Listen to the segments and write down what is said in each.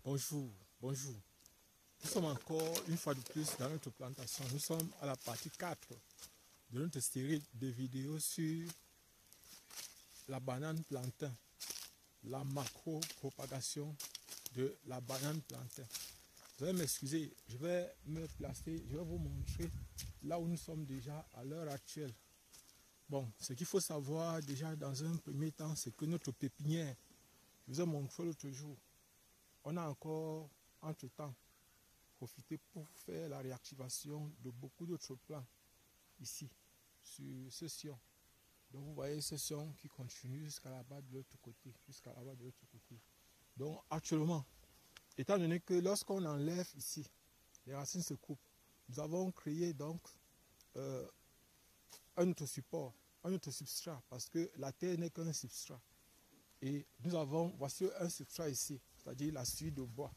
Bonjour, bonjour. Nous sommes encore une fois de plus dans notre plantation. Nous sommes à la partie 4 de notre série de vidéos sur la banane plantain, la macro-propagation de la banane plantain. Vous allez m'excuser, je vais me placer, je vais vous montrer là où nous sommes déjà à l'heure actuelle. Bon, ce qu'il faut savoir déjà dans un premier temps, c'est que notre pépinière, je vous ai montré l'autre jour, on a encore entre-temps profité pour faire la réactivation de beaucoup d'autres plants ici, sur ce sion. Donc vous voyez ce sion qui continue jusqu'à là-bas de l'autre côté, Donc actuellement, étant donné que lorsqu'on enlève ici, les racines se coupent, nous avons créé donc un autre support, un autre substrat, parce que la terre n'est qu'un substrat. Et nous avons, voici un substrat ici, c'est-à-dire la suie de bois,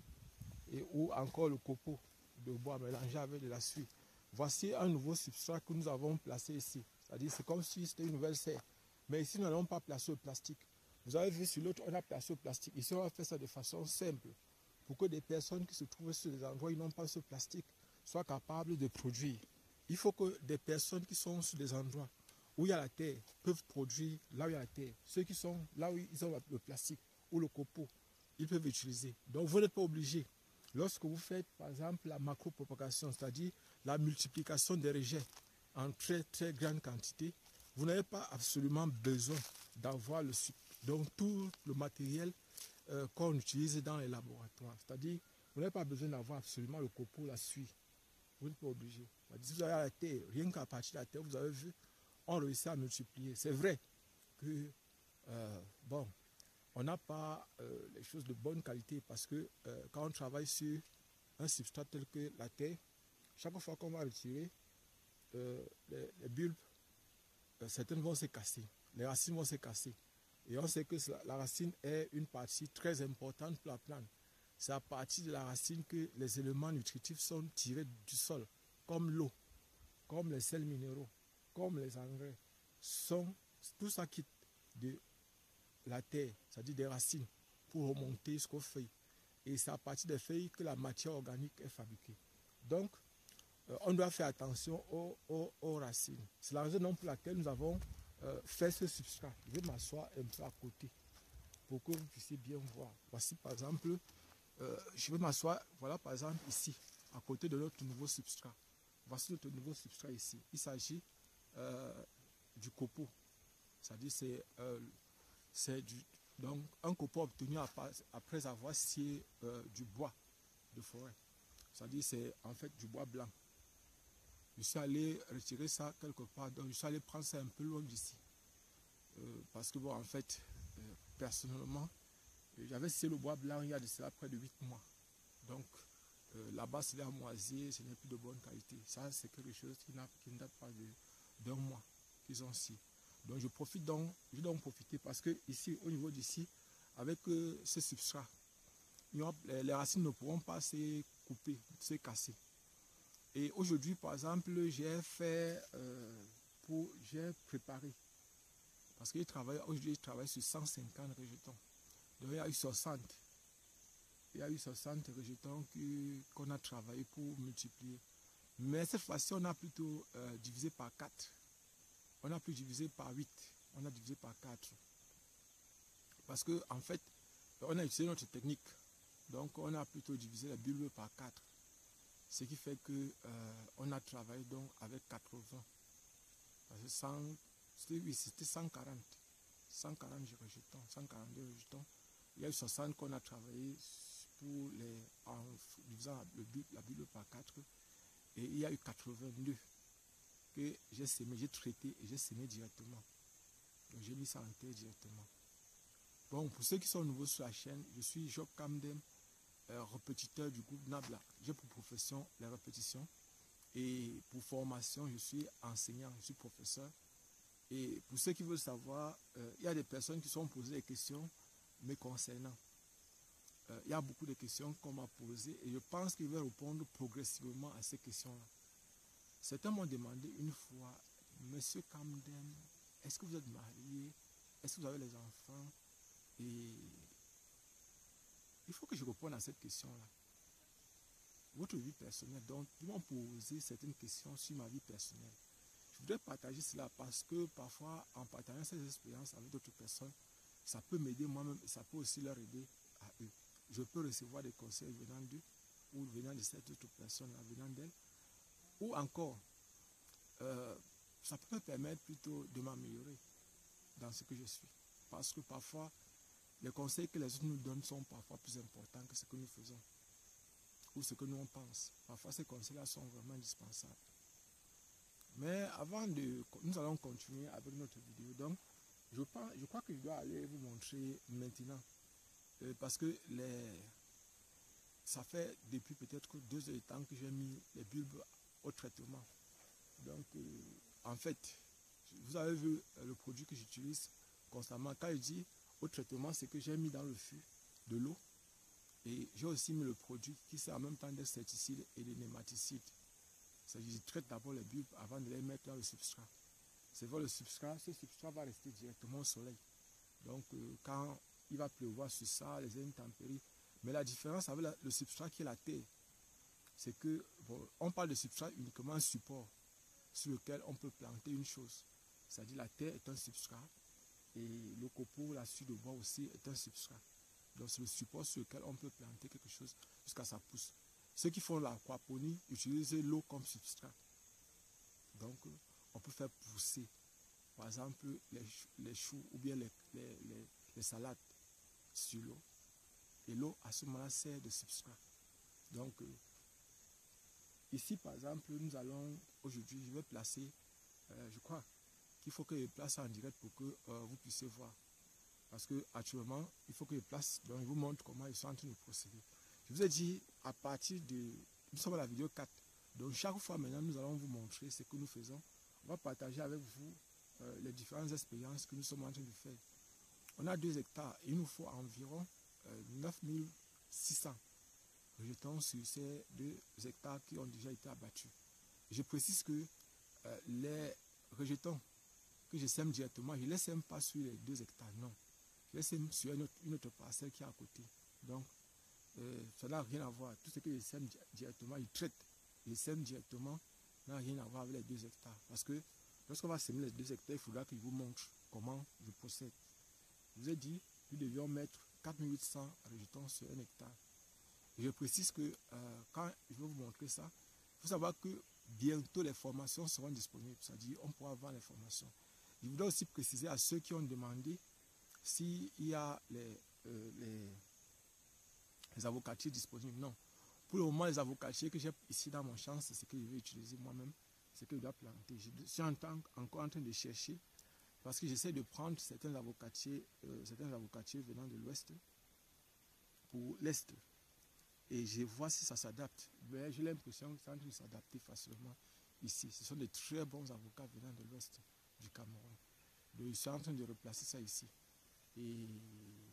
ou encore le copeau de bois mélangé avec de la suie. Voici un nouveau substrat que nous avons placé ici. C'est-à-dire c'est comme si c'était une nouvelle serre. Mais ici, nous n'allons pas placer le plastique. Vous avez vu sur l'autre, on a placé le plastique. Ici, on va faire ça de façon simple. Pour que des personnes qui se trouvent sur des endroits où ils n'ont pas ce plastique soient capables de produire. Il faut que des personnes qui sont sur des endroits où il y a la terre peuvent produire là où il y a la terre. Ceux qui sont là où ils ont le plastique ou le copeau, ils peuvent utiliser. Donc vous n'êtes pas obligé. Lorsque vous faites par exemple la macro-propagation, c'est-à-dire la multiplication des rejets en très très grande quantité, vous n'avez pas absolument besoin d'avoir donc tout le matériel qu'on utilise dans les laboratoires. C'est-à-dire, vous n'avez pas besoin d'avoir absolument le copeau, la suie. Vous n'êtes pas obligé. Si vous avez la terre, rien qu'à partir de la terre, vous avez vu, on réussit à multiplier. C'est vrai que, bon, on n'a pas les choses de bonne qualité parce que quand on travaille sur un substrat tel que la terre, chaque fois qu'on va retirer les bulbes, certaines vont se casser, les racines vont se casser. Et on sait que la racine est une partie très importante pour la plante. C'est à partir de la racine que les éléments nutritifs sont tirés du sol, comme l'eau, comme les sels minéraux, comme les engrais. Tout ça quitte de la terre, c'est-à-dire des racines, pour remonter jusqu'aux feuilles. Et c'est à partir des feuilles que la matière organique est fabriquée. Donc, on doit faire attention aux racines. C'est la raison pour laquelle nous avons fait ce substrat. Je vais m'asseoir un peu à côté pour que vous puissiez bien voir. Voici par exemple, je vais m'asseoir, voilà par exemple ici, à côté de notre nouveau substrat. Voici notre nouveau substrat ici. Il s'agit du copeau. C'est-à-dire c'est donc un copeau obtenu après avoir scié du bois de forêt. C'est-à-dire c'est en fait du bois blanc. Je suis allé retirer ça quelque part, donc je suis allé prendre ça un peu loin d'ici. Parce que bon, en fait, personnellement, j'avais scié le bois blanc il y a de cela près de 8 mois. Donc là-bas, c'est à moisir, ce n'est plus de bonne qualité. Ça, c'est quelque chose qui ne date pas d'un mois qu'ils ont scié. Donc je profite donc, je dois en profiter parce que ici, au niveau d'ici, avec ce substrat, les racines ne pourront pas se couper, se casser. Et aujourd'hui, par exemple, j'ai préparé, parce que aujourd'hui, je travaille sur 150 rejetons. Donc il y a eu 60. Il y a eu 60 rejetons qu'on a travaillé pour multiplier. Mais cette fois-ci, on a plutôt divisé par 4. On a plus divisé par 8. On a divisé par 4. Parce qu'en en fait, on a utilisé notre technique. Donc on a plutôt divisé les bulbes par 4. Ce qui fait que on a travaillé donc avec 80. Parce que c'était 140. 140 rejetons, 142 rejetons. Il y a eu 60 qu'on a travaillé en divisant la bulbe par 4. Et il y a eu 82 que j'ai semé, j'ai traité et j'ai semé directement. Donc j'ai mis ça en terre directement. Bon, pour ceux qui sont nouveaux sur la chaîne, je suis Job Kamdem, répétiteur du groupe Nabla. J'ai pour profession les répétitions et pour formation, je suis enseignant, je suis professeur. Et pour ceux qui veulent savoir, il y a des personnes qui sont posées des questions me concernant. Il y a beaucoup de questions qu'on m'a posées et je pense que je vais répondre progressivement à ces questions-là. Certains m'ont demandé une fois, Monsieur Kamdem, est-ce que vous êtes marié? Est-ce que vous avez les enfants? Et il faut que je réponde à cette question-là. Votre vie personnelle, donc, ils m'ont posé certaines questions sur ma vie personnelle. Je voudrais partager cela parce que parfois, en partageant ces expériences avec d'autres personnes, ça peut m'aider moi-même et ça peut aussi leur aider à eux. Je peux recevoir des conseils venant d'eux ou venant de cette autre personne, venant d'elle. Ou encore, ça peut me permettre plutôt de m'améliorer dans ce que je suis. Parce que parfois, les conseils que les autres nous donnent sont parfois plus importants que ce que nous faisons ou ce que nous on pense. Parfois, ces conseils-là sont vraiment indispensables. Mais avant de... Nous allons continuer avec notre vidéo. Donc, je crois que je dois aller vous montrer maintenant. Parce que ça fait depuis peut-être 2 heures de temps que j'ai mis les bulbes au traitement. Donc, en fait, vous avez vu le produit que j'utilise constamment. Quand je dis au traitement, c'est que j'ai mis dans le fût de l'eau. Et j'ai aussi mis le produit qui sert en même temps d'insecticide et de nématicide. Je traite d'abord les bulbes avant de les mettre dans le substrat. C'est vrai, le substrat, ce substrat va rester directement au soleil. Donc, quand il va pleuvoir sur ça, les intempéries. Mais la différence avec le substrat qui est la terre, c'est que, bon, on parle de substrat uniquement un support sur lequel on peut planter une chose. C'est-à-dire la terre est un substrat et le copeau, la suie de bois aussi est un substrat. Donc, c'est le support sur lequel on peut planter quelque chose jusqu'à ça pousse. Ceux qui font l'aquaponie utilisent l'eau comme substrat. Donc, on peut faire pousser, par exemple, les choux ou bien les salades sur l'eau. Et l'eau, à ce moment-là, sert de substrat. Donc, ici, par exemple, nous allons, aujourd'hui, je vais placer, je crois qu'il faut que je place en direct pour que vous puissiez voir. Parce que actuellement, il faut que je place, donc je vous montre comment ils sont en train de procéder. Je vous ai dit, à partir de, nous sommes à la vidéo 4. Donc, chaque fois maintenant, nous allons vous montrer ce que nous faisons. On va partager avec vous les différentes expériences que nous sommes en train de faire. On a 2 hectares et il nous faut environ 9600 rejetons sur ces 2 hectares qui ont déjà été abattus. Je précise que les rejetons que je sème directement, je ne les sème pas sur les 2 hectares, non. Je les sème sur une autre parcelle qui est à côté. Donc, ça n'a rien à voir. Tout ce que je sème directement, je sème directement, n'a rien à voir avec les 2 hectares. Parce que lorsqu'on va semer les 2 hectares, il faudra que je vous montre comment je procède. Je vous ai dit, nous devions mettre 4800 rejetons sur 1 hectare. Et je précise que quand je vais vous montrer ça, il faut savoir que bientôt les formations seront disponibles. C'est-à-dire on pourra voir les formations. Je voudrais aussi préciser à ceux qui ont demandé s'il y a les avocatiers disponibles. Non. Pour le moment, les avocatiers que j'ai ici dans mon champ, c'est ce que je vais utiliser moi-même. C'est ce que je dois planter. Je suis encore en train de chercher parce que j'essaie de prendre certains avocatiers venant de l'ouest pour l'est. Et je vois si ça s'adapte. Mais j'ai l'impression que c'est en train de s'adapter facilement ici. Ce sont de très bons avocats venant de l'ouest du Cameroun. Donc, je suis en train de replacer ça ici. Et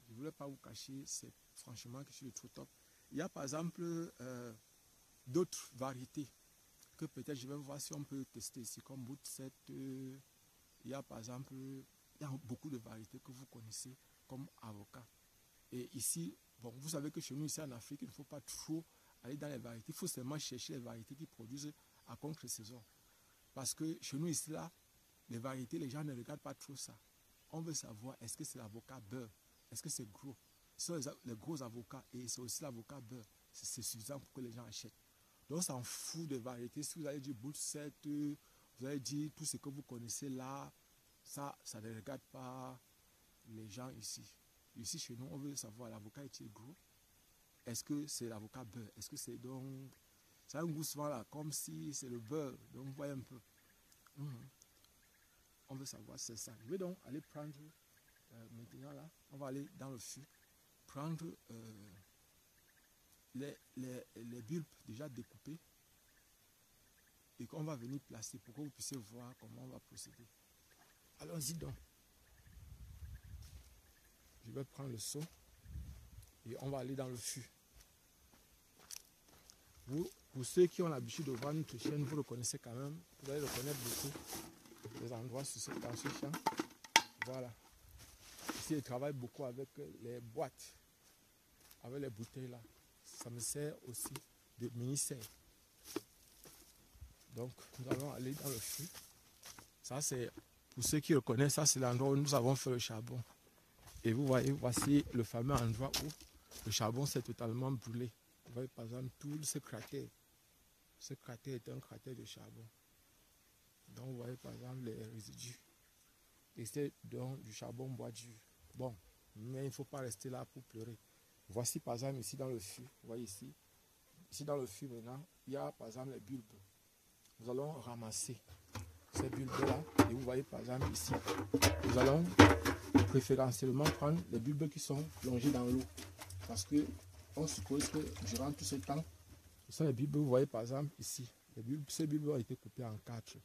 je ne voulais pas vous cacher, c'est franchement quelque chose de trop top. Il y a par exemple d'autres variétés que peut-être je vais voir si on peut tester ici, comme Bout 7. Il y a par exemple, il y a beaucoup de variétés que vous connaissez comme avocat. Et ici, bon, vous savez que chez nous, ici en Afrique, il ne faut pas trop aller dans les variétés. Il faut seulement chercher les variétés qui produisent à contre-saison. Parce que chez nous, ici, là, les variétés, les gens ne regardent pas trop ça. On veut savoir, est-ce que c'est l'avocat beurre? Est-ce que c'est gros? Ce sont les gros avocats et c'est aussi l'avocat beurre. C'est suffisant pour que les gens achètent. Donc, on s'en fout des variétés. Si vous allez dire Bull 7, vous allez dire tout ce que vous connaissez là, ça ne regarde pas les gens ici. Ici, chez nous, on veut savoir, l'avocat est-il gros? Est-ce que c'est l'avocat beurre? Est-ce que c'est donc... Ça a un goût souvent là, comme si c'est le beurre. Donc, vous voyez un peu. On veut savoir, c'est ça. Je vais donc aller prendre, maintenant là, on va aller dans le fût, prendre les bulbes déjà découpés et qu'on va venir placer pour que vous puissiez voir comment on va procéder. Allons-y donc. Je vais prendre le seau et on va aller dans le fût. Pour ceux qui ont l'habitude de voir notre chaîne, vous le connaissez quand même. Vous allez le connaître beaucoup, les endroits dans ce champ. Voilà. Ici, je travaille beaucoup avec les boîtes avec les bouteilles là. Ça me sert aussi de mini-serre. Donc, nous allons aller dans le feu. Ça, c'est, pour ceux qui le connaissent, ça, c'est l'endroit où nous avons fait le charbon. Et vous voyez, voici le fameux endroit où le charbon s'est totalement brûlé. Vous voyez, par exemple, tout ce cratère. Ce cratère est un cratère de charbon. Donc, vous voyez, par exemple, les résidus. Et c'est donc du charbon bois dur. Bon, mais il ne faut pas rester là pour pleurer. Voici, par exemple, ici dans le fût. Vous voyez ici. Ici dans le fût, maintenant, il y a, par exemple, les bulbes. Nous allons ramasser ces bulbes-là. Et vous voyez, par exemple, ici, nous allons préférentiellement prendre les bulbes qui sont plongés dans l'eau. Parce que on suppose que durant tout ce temps, ce sont les bulbes, vous voyez, par exemple, ici. Les bulbes, ces bulbes ont été coupés en 4. Vous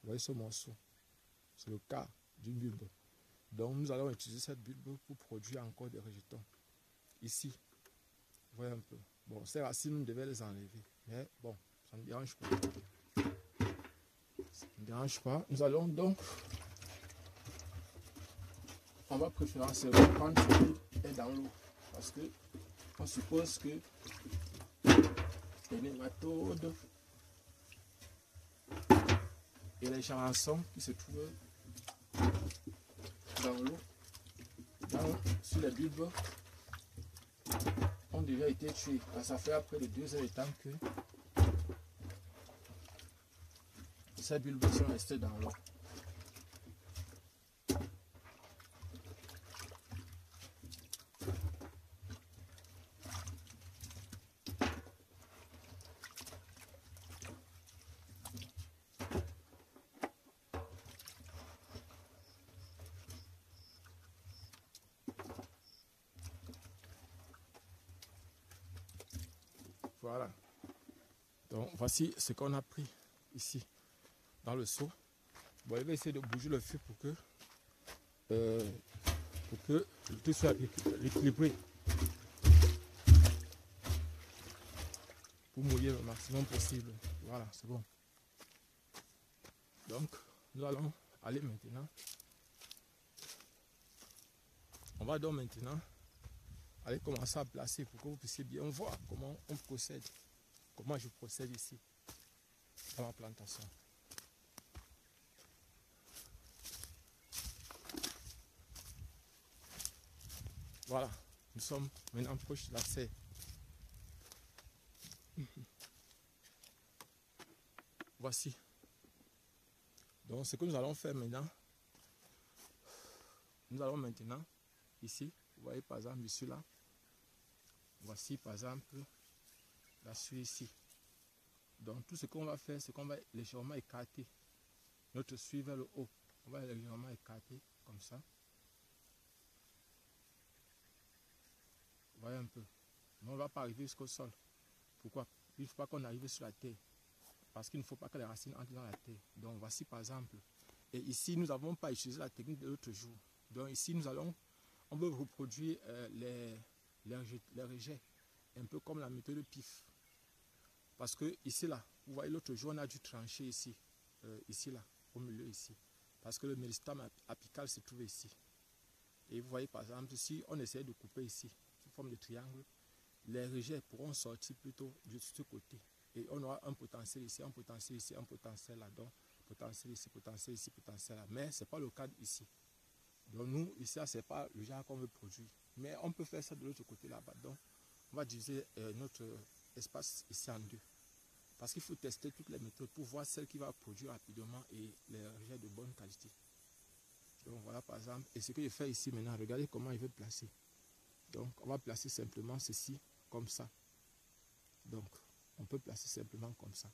voyez ce morceau. C'est le cas d'une bulbe. Donc, nous allons utiliser cette bulbe pour produire encore des rejetons. Ici, vous voyez un peu. Bon, ces racines, nous devons les enlever. Mais bon, ça ne me dérange pas. Ça ne me dérange pas. Nous allons donc, on va préférentiellement prendre ce qui est dans l'eau. Parce que on suppose que les nématodes et les charançons qui se trouvent dans l'eau, sur les bulbes, ont déjà été tués. Ça fait après de 2 heures de temps que ces bulbes sont restés dans l'eau. Voilà. Donc voici ce qu'on a pris ici dans le seau. Bon, je vais essayer de bouger le feu pour que le tout soit équilibré. Pour mouiller le maximum possible. Voilà, c'est bon. Donc, nous allons aller maintenant. On va donc maintenant aller commencer à placer pour que vous puissiez bien voir comment on procède. Comment je procède ici dans ma plantation. Voilà, nous sommes maintenant proches de la serre. Voici. Donc ce que nous allons faire maintenant, nous allons maintenant ici, vous voyez par exemple ici là, voici par exemple la suie ici. Donc tout ce qu'on va faire, c'est qu'on va légèrement écarter notre suie vers le haut. On va légèrement écarter comme ça. Vous voyez un peu. Mais on ne va pas arriver jusqu'au sol. Pourquoi? Il ne faut pas qu'on arrive sur la terre. Parce qu'il ne faut pas que les racines entrent dans la terre. Donc voici par exemple. Et ici, nous n'avons pas utilisé la technique de l'autre jour. Donc ici, on veut reproduire les rejets. Un peu comme la méthode de PIF. Parce que ici, là, vous voyez l'autre jour, on a dû trancher ici. Ici, là, au milieu ici. Parce que le méristome apical se trouve ici. Et vous voyez par exemple, si on essaie de couper ici, sous forme de triangle, les rejets pourront sortir plutôt de ce côté. Et on aura un potentiel ici, un potentiel ici, un potentiel là-dedans, potentiel ici, potentiel ici, potentiel là. Mais ce n'est pas le cas ici. Donc nous, ici, ce n'est pas le genre qu'on veut produire. Mais on peut faire ça de l'autre côté là-bas. Donc on va diviser notre espace ici en deux. Parce qu'il faut tester toutes les méthodes pour voir celle qui va produire rapidement et les rejets de bonne qualité. Donc voilà par exemple, et ce que je fais ici maintenant, regardez comment je vais placer. Donc on va placer simplement ceci comme ça. Donc on peut placer simplement comme ça.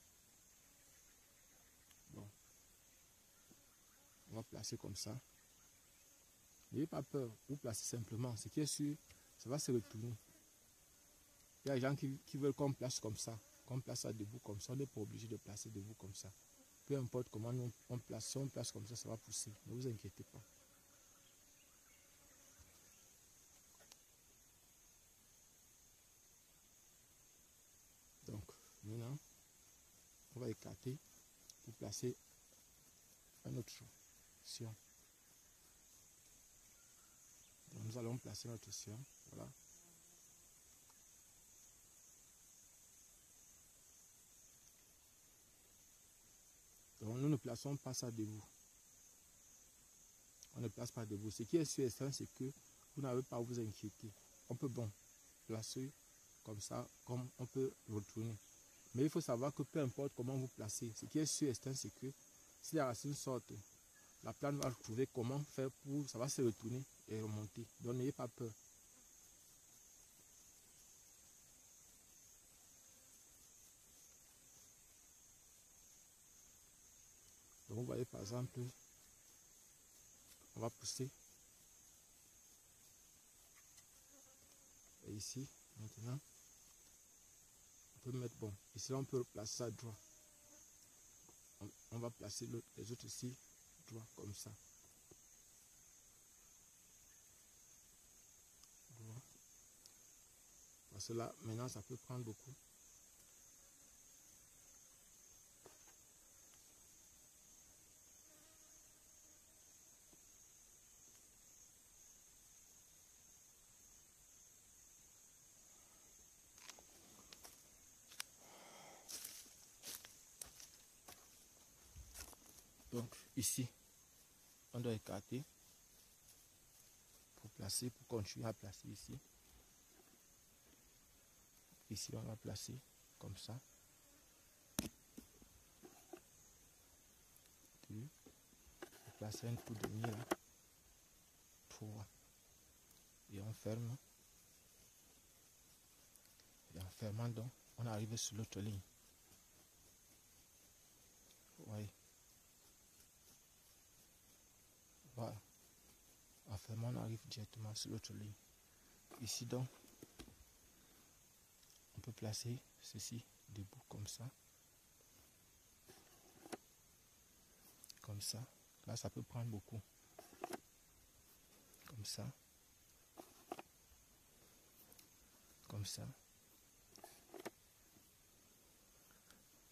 Bon. On va placer comme ça. N'ayez pas peur, vous placez simplement. Ce qui est sûr, ça va se retourner. Il y a des gens qui veulent qu'on place comme ça. Qu'on place ça debout comme ça. On n'est pas obligé de placer debout comme ça. Peu importe comment on place. Si on place comme ça va pousser. Ne vous inquiétez pas. Donc, maintenant, on va écarter pour placer un autre sion. Donc, nous allons placer notre sion. Voilà. plaçons pas ça debout. On ne place pas debout. Ce qui est sûr et certain, c'est que vous n'avez pas à vous inquiéter. On peut bon placer comme ça, comme on peut retourner. Mais il faut savoir que peu importe comment vous placez, ce qui est sûr et certain, c'est que si la racine sorte, la plante va trouver comment faire pour, ça va se retourner et remonter. Donc n'ayez pas peur. Donc vous voyez par exemple, on va pousser. Et ici, maintenant, on peut mettre bon. Ici, on peut placer ça droit. On va placer les autres ici droit comme ça. Droit. Parce que là, maintenant, ça peut prendre beaucoup. Donc ici, on doit écarter pour placer, pour continuer à placer ici. Ici, on va placer comme ça. 2. Placer un coup de demi là. 3. Et on ferme. Et en fermant donc, on arrive sur l'autre ligne. Oui. Voilà. En fermant, on arrive directement sur l'autre ligne. Ici donc, on peut placer ceci debout comme ça. Comme ça. Là, ça peut prendre beaucoup. Comme ça. Comme ça.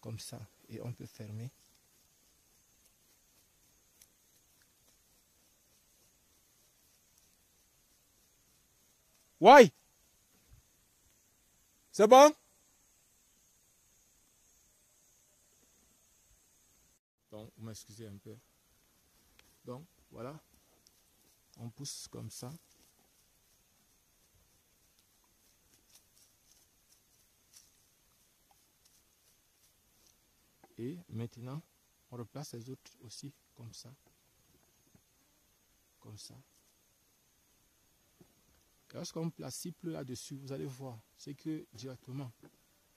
Comme ça. Et on peut fermer. Ouais. C'est bon? Donc, vous m'excusez un peu. Donc, voilà. On pousse comme ça. Et maintenant, on replace les autres aussi comme ça. Comme ça. Et lorsqu'on place cible là-dessus, vous allez voir, c'est que directement,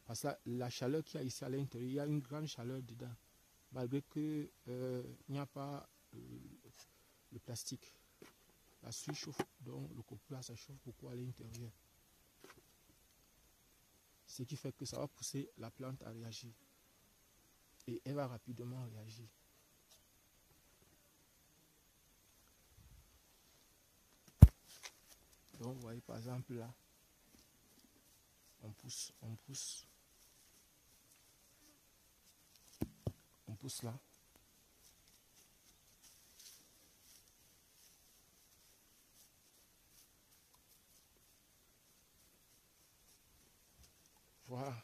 parce que la chaleur qu'il y a ici à l'intérieur, il y a une grande chaleur dedans. Malgré qu'il n'y a pas le plastique. La suie chauffe, donc le copeau là, ça chauffe beaucoup à l'intérieur. Ce qui fait que ça va pousser la plante à réagir. Et elle va rapidement réagir. Donc vous voyez par exemple là, on pousse là. Voilà.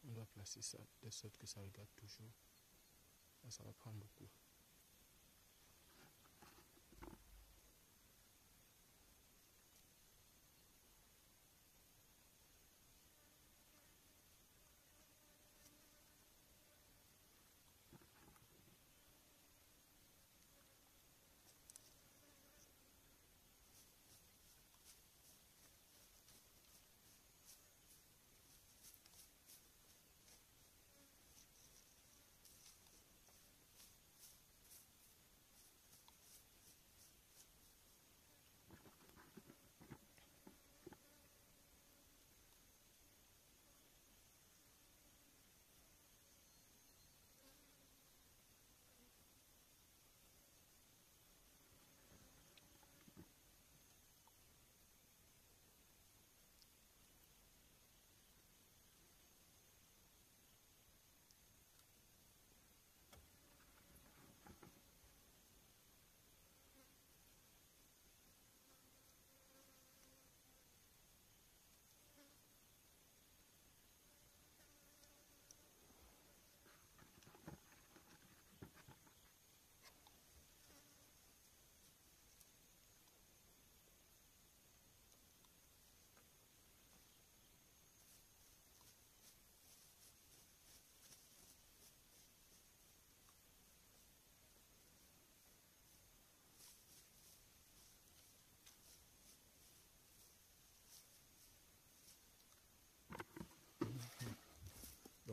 On doit placer ça de sorte que ça regarde toujours. Là, ça va prendre beaucoup.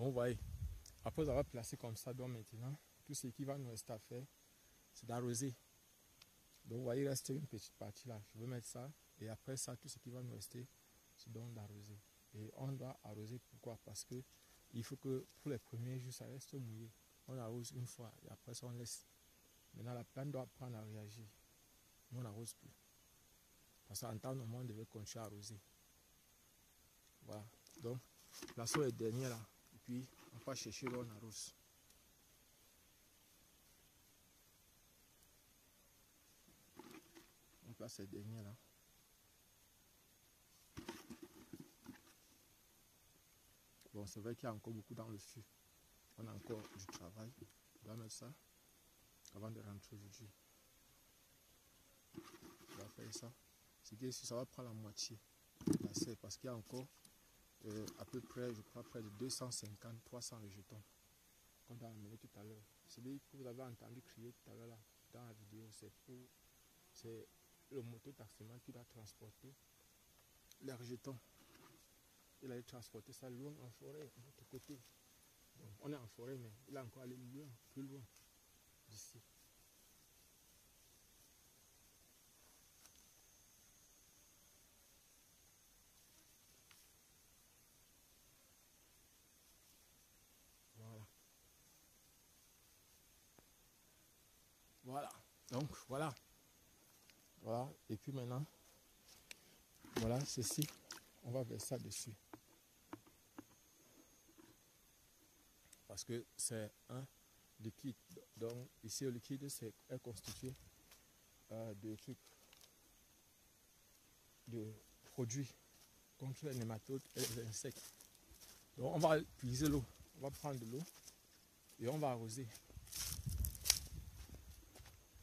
Donc vous voyez, après avoir placé comme ça, donc maintenant, tout ce qui va nous rester à faire, c'est d'arroser. Donc vous voyez, il reste une petite partie là. Je vais mettre ça. Et après ça, tout ce qui va nous rester, c'est donc d'arroser. Et on doit arroser pourquoi? Parce que il faut que pour les premiers jours, ça reste mouillé. On arrose une fois et après ça, on laisse. Maintenant, la plante doit apprendre à réagir. Nous, on n'arrose plus. Parce qu'en temps normal, on devait continuer à arroser. Voilà. Donc, plaçons les derniers là. Et puis, on va chercher là, on arrose. On place les derniers là. Bon, c'est vrai qu'il y a encore beaucoup dans le fût. On a encore du travail. On va mettre ça avant de rentrer aujourd'hui. On va faire ça. C'est que ça va prendre la moitié. Parce qu'il y a encore à peu près, je crois, près de 250-300 rejetons qu'on a amené tout à l'heure. Celui que vous avez entendu crier tout à l'heure dans la vidéo, c'est le moto-taximan qui doit transporter les rejetons. Il a transporté ça loin en forêt, de l'autre côté. Donc, on est en forêt, mais il a encore allé loin, plus loin d'ici. Voilà. Voilà. Donc, voilà. Voilà. Et puis maintenant, voilà, ceci, on va verser ça dessus. Parce que c'est un liquide. Donc, ici, le liquide est constitué de trucs, de produits contre les nématodes et les insectes. Donc, on va utiliser l'eau. On va prendre de l'eau et on va arroser.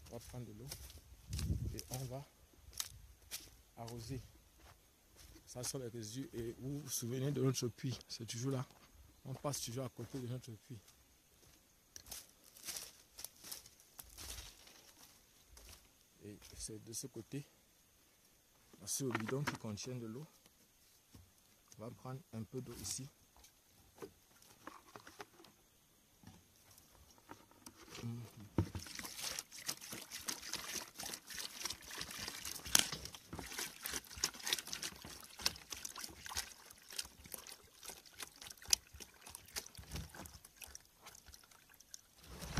On va prendre de l'eau et on va arroser. Ça sont les résidus. Et vous vous souvenez de notre puits, c'est toujours là. On passe toujours à côté de notre puits. Et c'est de ce côté, c'est le bidon qui contient de l'eau. On va prendre un peu d'eau ici.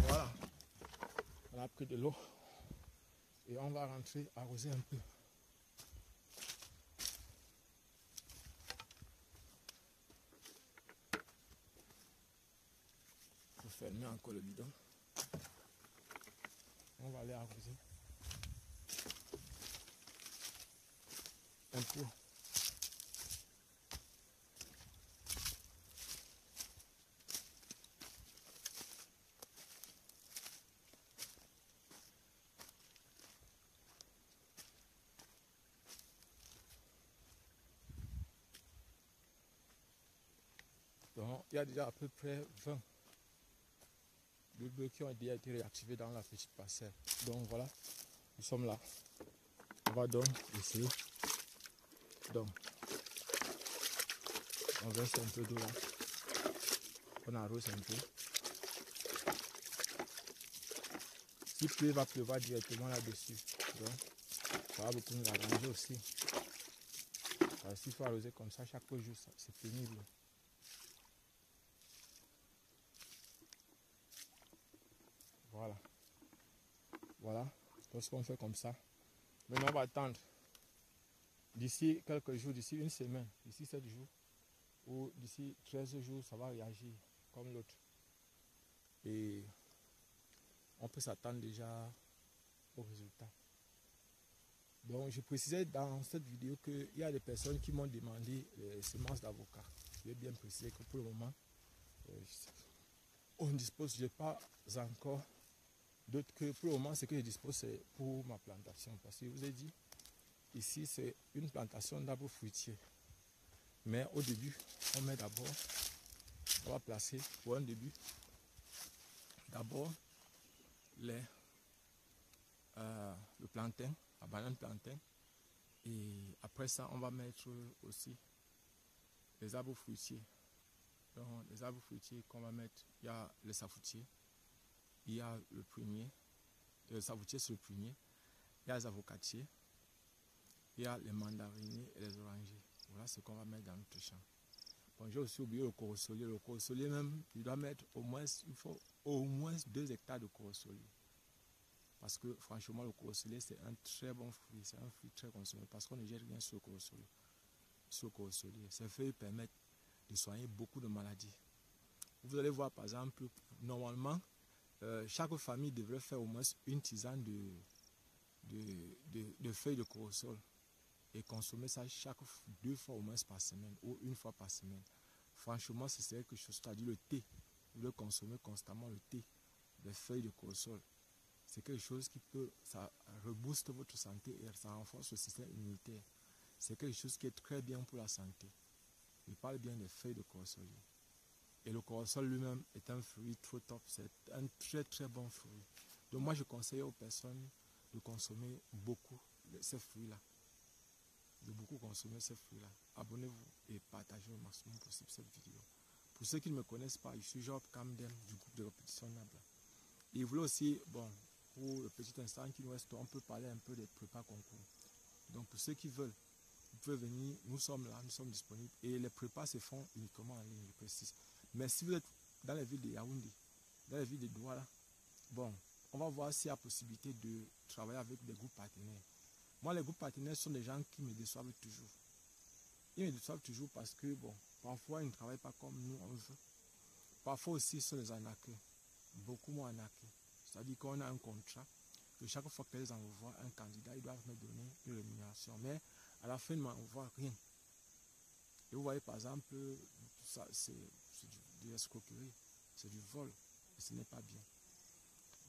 Voilà. On a pris de l'eau. Et on va rentrer arroser un peu. On va fermer encore le bidon. On va aller arroser un peu. Donc, il y a déjà à peu près 20 bulbes qui ont déjà été réactivés dans la petite parcelle. Donc voilà, nous sommes là. On va donc essayer. Donc, on verse un peu d'eau là. On arrose un peu. S'il pleut, il va pleuvoir directement là-dessus. Donc, ça va beaucoup nous arranger aussi. S'il faut arroser comme ça chaque jour, c'est pénible. Voilà. Voilà. Lorsqu'on fait comme ça, maintenant on va attendre. D'ici quelques jours, d'ici une semaine, d'ici 7 jours, ou d'ici 13 jours, ça va réagir comme l'autre. Et on peut s'attendre déjà au résultat. Donc je précisais dans cette vidéo qu'il y a des personnes qui m'ont demandé les semences d'avocat. Je vais bien préciser que pour le moment, on dispose, je n'ai pas encore d'autres que pour le moment, ce que je dispose, c'est pour ma plantation. Parce que je vous ai dit, ici c'est une plantation d'arbres fruitiers. Mais au début, on met d'abord, on va placer pour un début, d'abord le plantain, la banane plantain. Et après ça, on va mettre aussi les arbres fruitiers. Donc, les arbres fruitiers qu'on va mettre, il y a le safoutier, il y a le prunier, le safoutier c'est le prunier, il y a les avocatiers, il y a les mandariniers et les orangers. Voilà ce qu'on va mettre dans notre champ. Bon, j'ai aussi oublié le corosolier. Le corosolier même, il doit mettre au moins, il faut au moins 2 hectares de corosolier. Parce que franchement, le corosolier, c'est un très bon fruit. C'est un fruit très consommé parce qu'on ne jette rien sur le corosolier. Ces feuilles permettent de soigner beaucoup de maladies. Vous allez voir, par exemple, normalement, chaque famille devrait faire au moins une tisane de feuilles de corosol et consommer ça 2 fois au moins par semaine ou 1 fois par semaine. Franchement, c'est quelque chose, c'est-à-dire le thé. Vous devez consommer constamment le thé, les feuilles de corosol. C'est quelque chose qui peut, ça rebooste votre santé et ça renforce le système immunitaire. C'est quelque chose qui est très bien pour la santé. Il parle bien des feuilles de corosolier. Et le corosol lui-même est un fruit trop top. C'est un très très bon fruit. Donc moi je conseille aux personnes de consommer beaucoup ces fruits-là. De beaucoup consommer ces fruits-là. Abonnez-vous et partagez au maximum possible cette vidéo. Pour ceux qui ne me connaissent pas, je suis Job Camden du groupe de répétition Nabla. Et vous voulez aussi, bon, pour le petit instant qui nous reste, on peut parler un peu des prépas concours. Donc pour ceux qui veulent, vous pouvez venir, nous sommes là, nous sommes disponibles. Et les prépas se font uniquement en ligne, je précise. Mais si vous êtes dans les villes de Yaoundé, dans les villes de Douala, bon, on va voir s'il y a possibilité de travailler avec des groupes partenaires. Moi, les groupes partenaires sont des gens qui me déçoivent toujours. Ils me déçoivent toujours parce que, bon, parfois ils ne travaillent pas comme nous on veut. Parfois aussi, ce sont des arnaqueurs. Beaucoup moins arnaqués. C'est-à-dire qu'on a un contrat, que chaque fois qu'ils envoient un candidat, ils doivent me donner une rémunération. Mais à la fin, ils ne m'envoient rien. Et vous voyez, par exemple, tout ça, c'est de l'escroquerie, c'est du vol. Et ce n'est pas bien.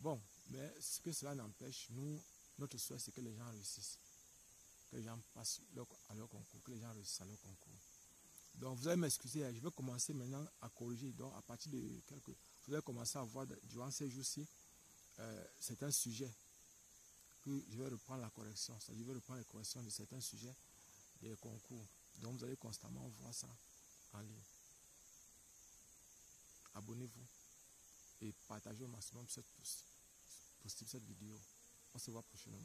Bon, mais ce que cela n'empêche, nous, notre souhait, c'est que les gens réussissent. Que les gens passent à leur concours, que les gens réussissent à leur concours. Donc, vous allez m'excuser, je vais commencer maintenant à corriger. Donc, à partir de quelques... Vous allez commencer à voir, durant ces jours-ci, c'est un sujet que je vais reprendre la correction. C'est-à-dire, je vais reprendre la correction de certains sujets des concours. Donc, vous allez constamment voir ça en ligne. Abonnez-vous et partagez au maximum possible cette vidéo. On se voit prochainement.